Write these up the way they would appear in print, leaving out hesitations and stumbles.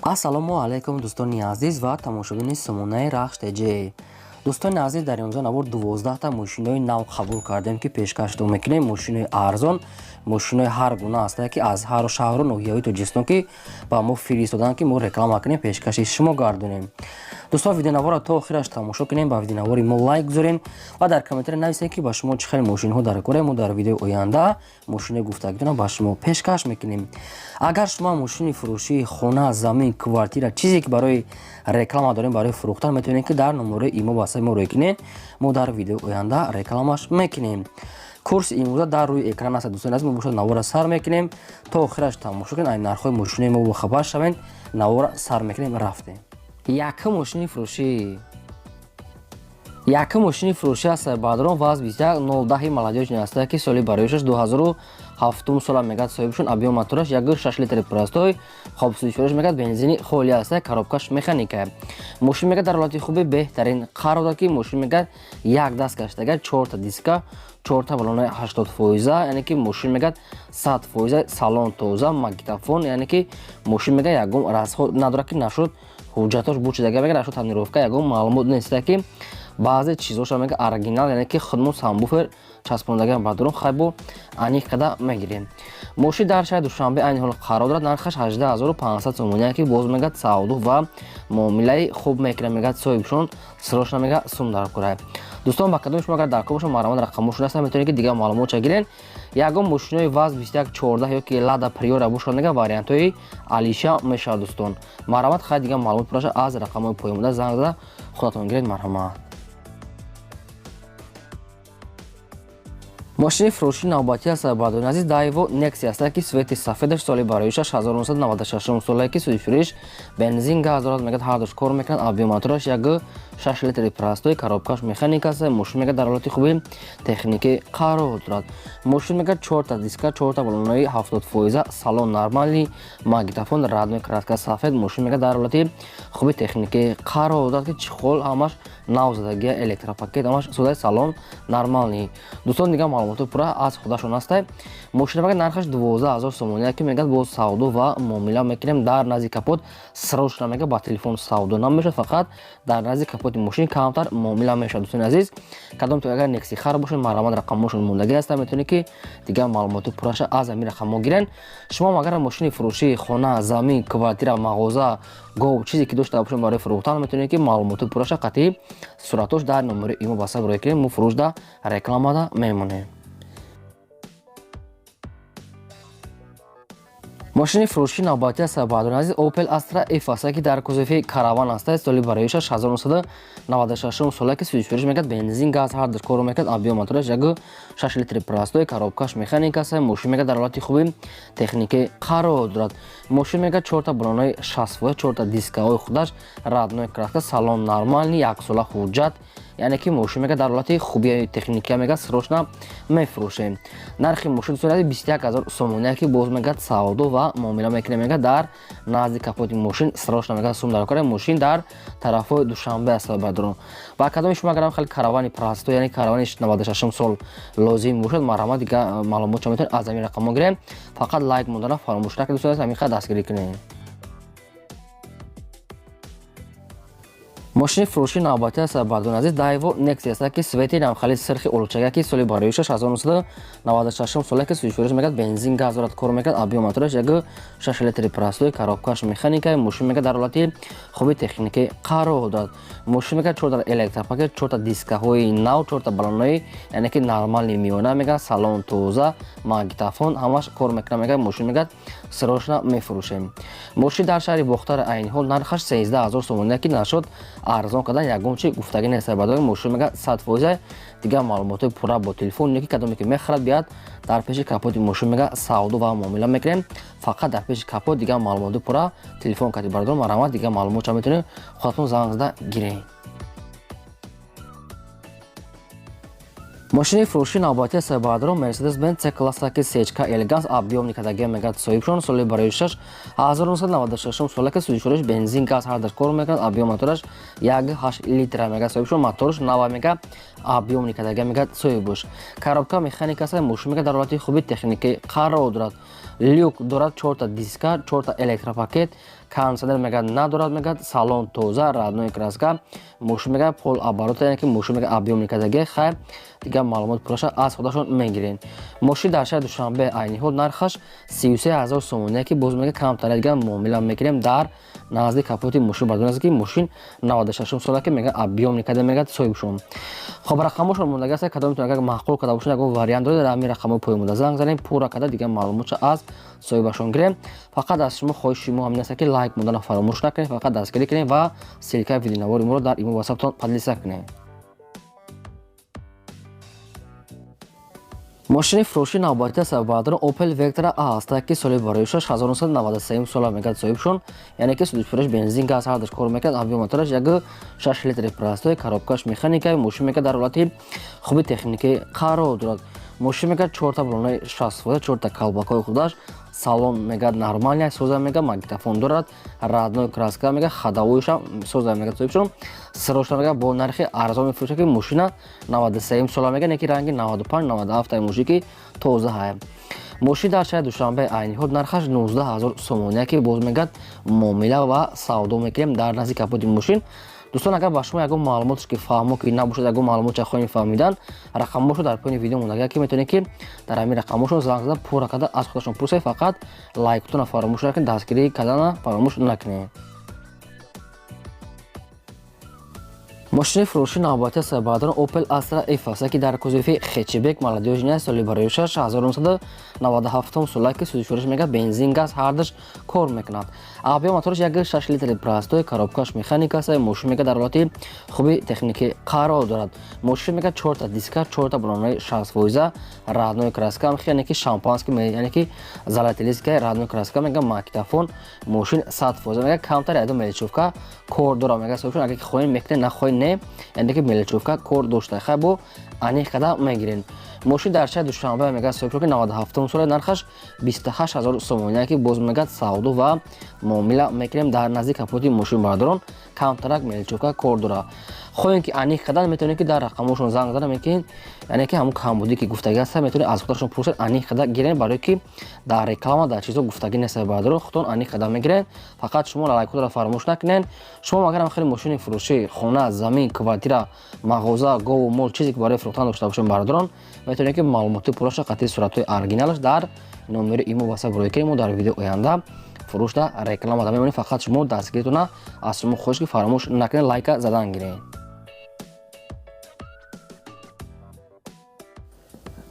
Ассалому алайкум Дустони Азиз ва тамошобини сомонаи РАХШ ТЧ. Дустони Азиз, дар имрӯза навор 12 та мошинҳои нав қабул кардем ки пешкашдо мекунем. Мошинҳои арзон, мошинҳои ҳар гуна ҳастанд ки аз ҳар шаҳру ноҳияҳои Тоҷикистон ки ба мо фиристодан ки мо реклама кунем, пешкаши шумо гардонем. Дӯстон, видеонавора то охираш тамошо кунем, ба видеонавори мо лайк гузорен ва дар комментари нависем ки ба шумо чӣ хеле мошинҳо дар кора. Мо дар видеои оянда мошинҳои гуфтагидона ба шумо пешкаш мекунем. Агар шумо мошини фурӯшии хона, замин, квартира, чизе ки барои реклама дорем, барои фурӯхтан, метавонем ки дар номерои имо ба мо рекунем. Мо дар видеои оянда рекламаш мекунем. Курси имрӯза дар рӯи экран аст. Дӯстон азиз, мо бошад навора сар мекунем. То охираш тамошо кунед, айн нархҳои мошинҳои мо бо хабар шавед. Навора сар мекунем, рафтем. Якум мошини фурӯшӣ. Якум мошини фурӯшӣ аст. Бадрон ваз 21 молодёжни аст ки соли бароишаш 2007 сола мегад. соҳибшон объем мотораш 1.6 литри простой, хобсӯдишвораш мегад, бензини холӣ аст, коробкаш механика. Мошин мегад дар ҳолати хуби беҳтарин қарор дорад ки мошин мегад як даст гаштага, 4 та диска, 4 та балонаи 80%, яъне ки мошин мегад 100%, салон тоза, магнитофон, яъне ки мошин мегад ягон расход надорад ки нашуд ҳуҷҷатош бучидага мегад, нашуд танировка ягон маълумот нест ки баъзе чизоша мега оригинал, яъне ки худмон самбуфер часпондага бадрон хайбо аних када мегирем. Мошин дар шаҳри Душанбе айни ҳол қарор дорад. нархаш 18500 сомония ки боз мегад савду ва муомилаи хуб мекунад, мегад соҳибшон срочна мега сум дар кора. дӯстон, ба кадоми шумо агар дар кор бошад, маълумот рақамошон аст, метавонед ки дигар маълумот чагирен. ягон мошинои ваз 2114 ёки лада приора бошад мега вариантҳои алиша мешавад. дӯстон, маърамат хай дигар маълумот пураша аз рақамҳои поёмода занг зада худатон гиред. марҳамат. мошини фурӯшии навбатӣ аст. баъдони азиз, Daewoo Nexia аст ки свети сафедаш соли бароишаш 1996 сола ки судишвориш бензин газ дорад, мегад ҳар душ кор мекунад, объем мотораш 1.6 литри простой, коробкаш механика аст. мошин мегад дар ҳолати хуби техникӣ қарор дорад. мошин мегад 4 та диска, 4 та балонаи 70%, салон нормали, магнитофон, радной краска сафед. мошин мегад дар ҳолати хуби техникӣ қарор дорад ки чихол ҳамаш навзадагия, электропакет ҳамаш судаи салон нормалӣ. дӯстон, дигар маълумоти пура аз худашон аст. мошин мегад нархаш 12000 сомония ки мегад бо савдо ва муомила мекунем. дар назди капот срочна мега ба телефон савдо намешавад, фақат дар назди капоти мошин камтар муомила мешавад. дӯстони азиз, кадомтон агар Nexia хар бошад, маърамат рақамошон мондаги аст, метавонед ки дигар маълумоти пураша аз ҳамин рақамҳо гирен. шумо агар мошини фурӯшии хона, замин, квартира, мағоза, гов чизе ки дошта бошед барои фурӯхтан, метавонед ки маълумоти пураша қатъи суратош дар номери имо ба саб рӯй кунем. мо фурӯшда рекламада мемонем. мошини фурӯшии навбатӣ аст. баъдони азиз, Opel Astra F аст ки дар кузофи караван аст. соли бароишаш 1996 сола ки судишвориш мегад, бензин газ ҳар душ кор мекунад, объем мотораш 1.6 литри простой, коробкаш механика аст. мошин мегад дар ҳолати хуби техникӣ қарор дорад. мошин мегад 4 та балонаи 60%, 4 та дискаҳои худаш, радной краска, салон нормални, як сола ҳуҷҷат, яъне ки мошин мегад дар ҳолати хубии техника мегад срочна мефурӯшем. нархи мошин 21000 сомония ки боз мегад савдо ва муомила мекунем, мегад дар назди капоти мошин срочна мегад сум дар кора. мошин дар тарафҳои Душанбе аст. бадрон, ба кадоми шумо агар хеле каравани простой, яъне каравани 96 сол лозим бошад, маърамат дигар маълумотча метавонед аз ҳамин рақамҳо гирем. фақат лайк мондана фаромӯш накунед. дӯстон, ҳамин қадр дастгирӣ кунед. мошини фурӯшии навбатӣ аст. баъдони азиз, Daewoo Nexia аст ки свети намхали сирхи олучага ки соли бароишаш 1996 сола ки судишвориш мегад, бензин газ дорад, кор мекунад, объем мотораш 1.6 литри простой, коробкаш механика. мошин мегад дар ҳолати хуби техникӣ қарор дорад. мошин мегад 4 та электропакет, 4 та дискаҳои нав, 4 та балонаи яъне ки нормални миёна мегад, салон тоза, магнитофон ҳамаш кор мекунад, мегад мошин мегад срочна мефурӯшем. мошин дар шаҳри Бохтар айни ҳол нархаш 13000 сомония ки нашуд арзон кадан ягон чи гуфтагӣ нест. баъдои мошин мегад 100%. дигар маълумоти пура бо телефон ки кадоме ки мехарад бияд дар пеши капоти мошин мегад савдо ва муомила мекунем. фақат дар пеши капот дигар маълумоти пура телефон кати бардор. маърамат дигар маълумотча метавонед худатон занг зада гиред. мошини фурӯшии навбатӣ аст. баъдро Mercedes Benz C-класса ки сечка элеганс объемни кадаги мегад, соҳибшон соли бароишаш 1996 сола ки судишвориш бензин газ ҳар дар кор мекунад, объем мотораш 1.8 литра мегад, соҳибшон мотораш нава мегад, объемни кадаги мегад, соҳибуш коробка механика аст. мошин мегад дар ҳолати хуби техникӣ қарор дорад. люк дорад, 4 та диска, 4 та электропакет, кондиционер мегӯяд надорад, мегӯяд салон тоза, раднои краска, мошин мегӯяд пол оборота, яъне ки мошин мегӯяд объёмникадаги хайр дигар маълумот пураша аз худашон мегирен. мошин дар шаҳри Душанбе айни ҳол нархаш 33000 сомон, яке боз мегӯяд камтар дигар муомила мекунем дар назди капоти мошин бардон аст ки мошин 96 сола ки мегӯяд объёмникада мегӯяд соҳибшон. хоб рақамошон мондаги аст, кадом метавонад маъқул када бошад, ягон вариант дорад, дар ҳамин рақамҳо поимуда занг занем, пурра када дигар маълумотша аз соҳибашон гирем. фақат аз шумо хоҳиши мо ҳамин аст ки лайк монданро фаромӯш накунед, фақат дастгирӣ кунед ва силкаи видеонавори моро дар имо васаптон подлиса кунед. мошини фурӯши навбатии саббардор Opel Vectra Astra ки соли бароишаш 1993 сола мегӯяд соҳибшон, яъне ки судфурӯш бензин газ ҳардаш кор мекунад, объёмотараш 6 литри простой, коробкаш механикаи, мошин мегӯяд дар ҳолати хуби техникӣ қарор дорад. мошин мегӯяд 4 та балонаи 60 4 та калбакҳои худаш, салон мегӯяд нормалия, соза мегӯяд магнитофон дорад, раднои краска мегӯяд, хадавоиша соза мегӯяд соҳибшон, сироша мегӯяд бо нархи арзон мефурӯшад ки мошина 93 сола мегӯяд, яки ранги 95 97 мошики тоза ҳай. мошин дар шаҳри Душанбе айни ҳол нархаш 19000 сомон, яке боз мегӯяд муомила ва савдо мекунем дар назди капоти мошин. дӯстон, агар ба шумо ягон маълумотш ки фаҳмо ки набошад, ягон маълумотша хоҳем фаҳмидан, рақамошо дар поини видео мондаги ки метавонед ки дар ҳамин рақамошон занг зада пурра када аз худашон пурсед, фақат лайкотона фаромӯш накунед, дастгирӣ кардана фаромӯш накунед. мошини фурӯши навбатии саббардор Opel Astra F ки дар кузофи хечебек молодёжня соли бароишаш 1997 сола ки судфурӯш мегӯяд бензин газ ҳардаш кор мекунад. объёмотораш 6 литри простой, коробкаш механика аст, мошин мегӯяд дар ҳолати хуби техникӣ қарор дорад. мошин мегӯяд 4 та диска, 4 та балонаи 60%, раднои краска, яъне ки шампански, яъне ки золотилистка, раднои краска мегӯяд магнитофон, мошин 100% мегӯяд камтар ядо меличовка кор дора мегӯяд соҳибшон, агар ки хоҳем мекунед, нахоҳед не, яъне ки меличовка кор дошта хай бо аниқ када мегирен. мошин дар шаҳри Душанбе мегӯяд соҳибшон ки 97 сола нархаш 28000 сомон, яке боз мегӯяд савдо ва муомила мекунем дар назди капоти мошин бардорон, камтарак меличовка кор дора. хоҳем ки аниқ кадан метавонед ки дар рақамошон занг зада мекунед, яъне ки ҳамон камбудӣ ки гуфтагӣ аст, метавонед аз худашон пурсед, аниқ када гирен, барои ки дар реклама дар чизо гуфтагӣ нест бардорон, худтон аниқ када мегирен. фақат шумо лайкотро фаромӯш накунед. шумо агарам хеле мошини фурӯшӣ, хона, замин, квартира, мағоза, гову мол, чизе ки барои фурӯхтан дошта бошед бардорон, метавонед ки маълумоти пураша қатъи суратҳои оригиналаш дар номери имо васаб рӯй кунед. мо дар видео оянда фурӯшда рекламада мемонем, фақат шумо дастгиритона аз шумо хоҳиш ки фаромӯш накунед, лайка задан гиред.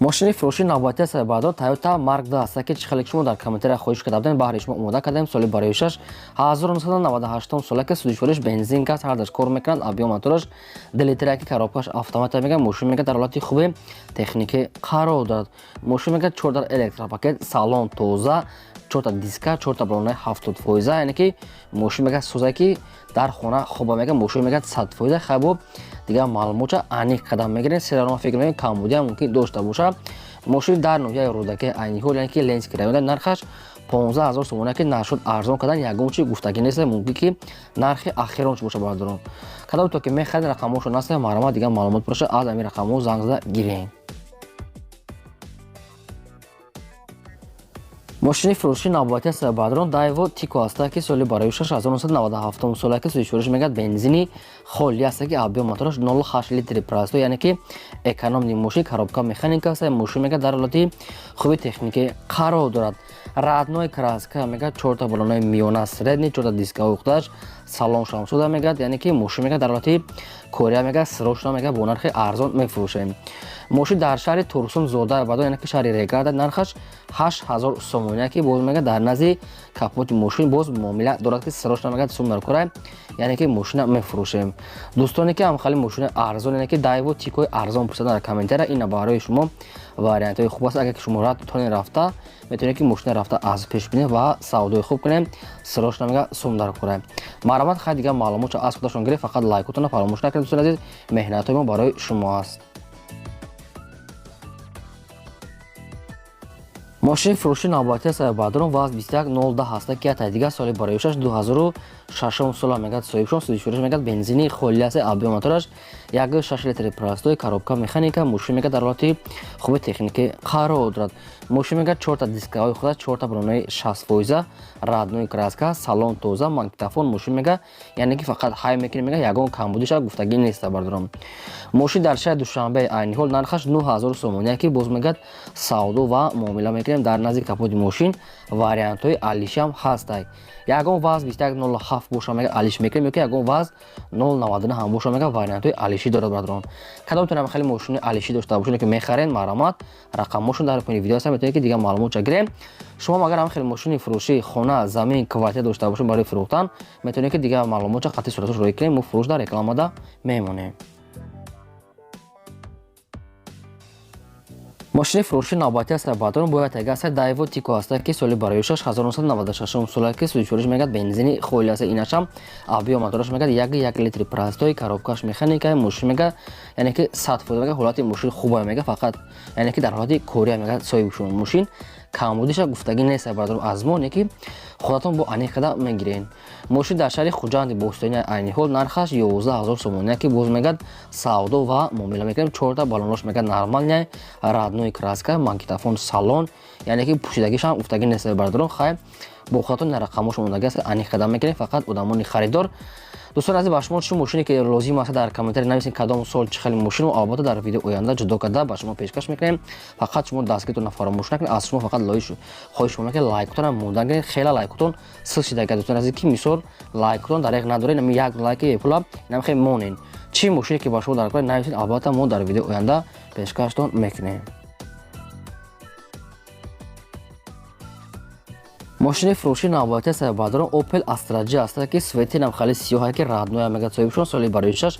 мошини фурӯши навбатии саббардор Toyota Mark II аст ки чихеле шумо дар комментария хоҳиш карда будем, баҳри шумо омода кардем. соли бароишаш 1998 сола ки судфурӯш бензин газ ҳардаш кор мекунад, объёмотораш 2 литри, ки коробкаш автомата мегӯяд, мошин мегӯяд дар ҳолати хуби техникӣ қарор дорад. мошин мегӯяд 4 та электропакет, салон тоза, 4 та диска, 4 та балонаи 70%, яъне ки мошин мегӯяд соза ки дар хона хоба мегӯяд, мошин мегӯяд 100%, хайбо дигар маълумотша аниқ қадам мегирен. сериалма фикр мекунем камбудия мумкин дошта боша. мошин дар ноҳияи рӯдаки айни ҳол, яъне ки ленски раён, нархаш 15000 сомон, ки нашуд арзон кадан ягон чи гуфтагӣ нест, мумкин ки нархи ахиронч боша бардорон. кадом то ки мехаред рақамошон аст, марама дигар маълумот пураша аз ҳамин рақамҳо занг зада гирен. мошини фурӯши навбатии саббардорон Daewoo Tico аст ки соли бароишаш 1997 сола ки судфурӯш мегӯяд бензини холӣ аст ки объёмотораш 0.8 литри простой, яъне ки экономни мошин, коробка механика аст, мошин мегӯяд дар ҳолати хуби техникӣ қарор дорад. раднои краска мегӯяд 4 та балонаи миёна средни, 4 та дискаҳои худаш, салон шамсуда мегӯяд, яъне ки мошин мегӯяд дар ҳолати корея мегӯяд, срочно мегӯяд, бо нархи арзон мефурӯшем. мошин дар шаҳри Турсун Зода бадо, яъне ки шаҳри Регада, нархаш 8000 сомон, яке боз мегӯяд дар назди капоти мошин боз муомила дорад ки срочно мегӯяд суммар кора, яъне ки мошина мефурӯшем. дӯстоне ки ҳамхали мошини арзон, яъне ки Daewoo Tico арзон пурсидан дар комментария, ина барои шумо вариантҳои хуб аст. агар ки шумо ратонед рафта, метавонед ки мошина рафта аз пеш бинед ва савдои хуб кунем, срочно мегӯяд суммар кора. марамат хай дигар маълумотша аз худашон гиред, фақат лайкотона фаромӯш накунед. дӯстони азиз, меҳнатҳои мо барои шумо аст. мошини фурӯши навбатии саббардорон ВАЗ 21010 аст ки атайдига соли бароишаш 2006 сола мегӯяд соҳибшон, судфурӯш мегӯяд бензини холӣ аст, объёмотораш 6 литри простой, коробка механика, мошин мегӯяд дар ҳолати хуби техникӣ қарор дорад. мошин мегӯяд 4 та дискаҳои худаш 4 та бронаи 60% раднои краска салон тоза магнитофон мошин мегӯяд яъне ки фақат ҳай мекунем мегӯяд ягон камбудиша гуфтагӣ нест бардорам. Мошин дар шаҳри Душанбе айни ҳол нархаш 9000 сомон яке боз мегӯяд савдо ва муомила мекунем дар назди капоти мошин вариантҳои алиши ҳам ҳастанд. Ягон вазн 2107 боша мегӯяд алиш мекунем ёки ягон вазн 099 ҳам боша мегӯяд вариантҳои алиши дорад бардорам. кадом метавонем хеле мошини алиши дошта бошем ки мехарен маромат рақамошон дар поини видео ҳаст метавонед ки дигар маълумотша гирем. шумо агар хеле мошини фурӯши хона замин квартира дошта бошем барои фурӯхтан метавонед ки дигар маълумотша қатъи сураташ роӣ кунем мо фурӯш дар рекламада мемонем. мошини фурӯши навбатӣ ҳаст бардорам бояд тега аст Daewoo Tico аст ки соли бароишаш 1996 сола ки судишвориш мегӯяд бензини холи аст инашам авбиё мотораш мегӯяд 1 литри прастои коробкаш механика мошин мегӯяд яъне ки 100% мегӯяд ҳолати мошин хуба мегӯяд фақат яъне ки дар ҳолати кория мегӯяд соҳибшон мошин камбудиша гуфтагӣ нест бардорам аз мо не ки худатон бо аниқада мегирен. мошин дар шаҳри Хучанд Бостони айни ҳол нархаш 11000 сомон яке боз мегӯяд савдо ва муомила мекунем 4 та балонош мегӯяд нормалне раднои краска магнитофон салон яъне ки пӯшидагишам гуфтагӣ нест бардорам хай бо худатон рақамош мондаги аст аниқада мекунем фақат одамони харидор. дӯстон азиз ба шумо чӣ мошине ки лозим аст дар комментария нависед кадом сол чӣ хели мошин албатта дар видео оянда ҷудо карда ба шумо пешкаш мекунем. фақат шумо дастгиртонро фаромӯш накунед аз шумо фақат хоҳиш шумо ки лайкотонро мондан гиред хела лайкотон сил шидага дӯстон азиз ки мисол лайкотон дар як надоред нами як лайки пула нам хе монен чӣ мошине ки ба шумо дар кор нависед албатта мо дар видео оянда пешкаштон мекунем. мошини фурӯши навбатӣ аст бардорам Opel Astra аст ки свети намхали сиёҳе ки радноя мегӯяд соҳибшон соли бароишаш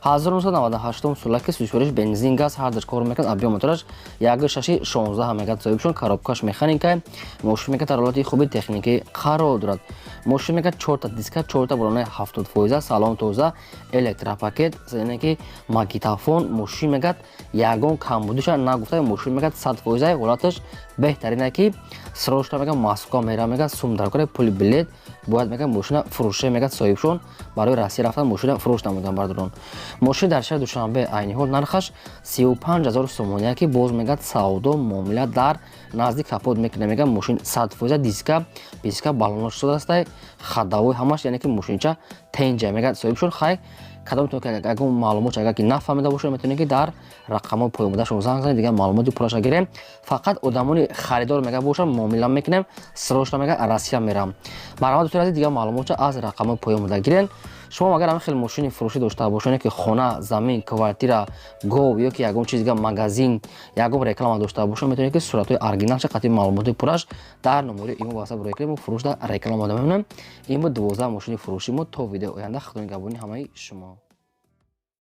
1998 сола ки судишвориш бензин газ ҳардаш кор мекунад абиё мотораш 1.6 16 мегӯяд соҳибшон коробкаш механика мошин мегӯяд дар ҳолати хуби техникӣ қарор дорад. мошин мегӯяд 4 та диска 4 та бронаи 70% салон тоза электропакет яъне ки магнитофон мошин мегӯяд ягон камбудиша нагуфта мошин мегӯяд 100% ҳолаташ беҳтарина ки срочно мегӯяд москва мера мегӯяд сум дар кори пули билет бояд мегӯяд мошина фурӯше мегӯяд соҳибшон барои россия рафтан мошина фурӯш намудан бардорон. мошин дар шаҳри Душанбе айни ҳол нархаш 35000 сомон яке боз мегӯяд савдо муомила дар назди капот мекунем мегӯяд мошин 100% диска балонош шуда аст хадавои ҳамаш яъне ки мошинча тенҷа мегӯяд соҳибшон хай кадом метавонед ягон маълумот агар ки нафаҳмида бошед метавонед ки дар рақамои поёмадашон занг занед дигар маълумоти пураша гирем фақат одамони харидор мегӯяд бошад муомила мекунем срочно мегӯяд россия мерам маромат дӯстон азиз дигар маълумотша аз рақамои поёмада гирен. шумо агар хеле мошини фурӯшӣ дошта бошед ки хона замин квартира гов ёки ягон чиз дигар магазин ягон реклама дошта бошед метавонед ки суратҳои оригиналша қатъи маълумоти пураш дар номери имо васаб роӣ кунем фурӯш дар рекламада мемонем. ин буд 12 мошини фурӯши мо то видео оянда худои нигоҳбони ҳамаи шумо.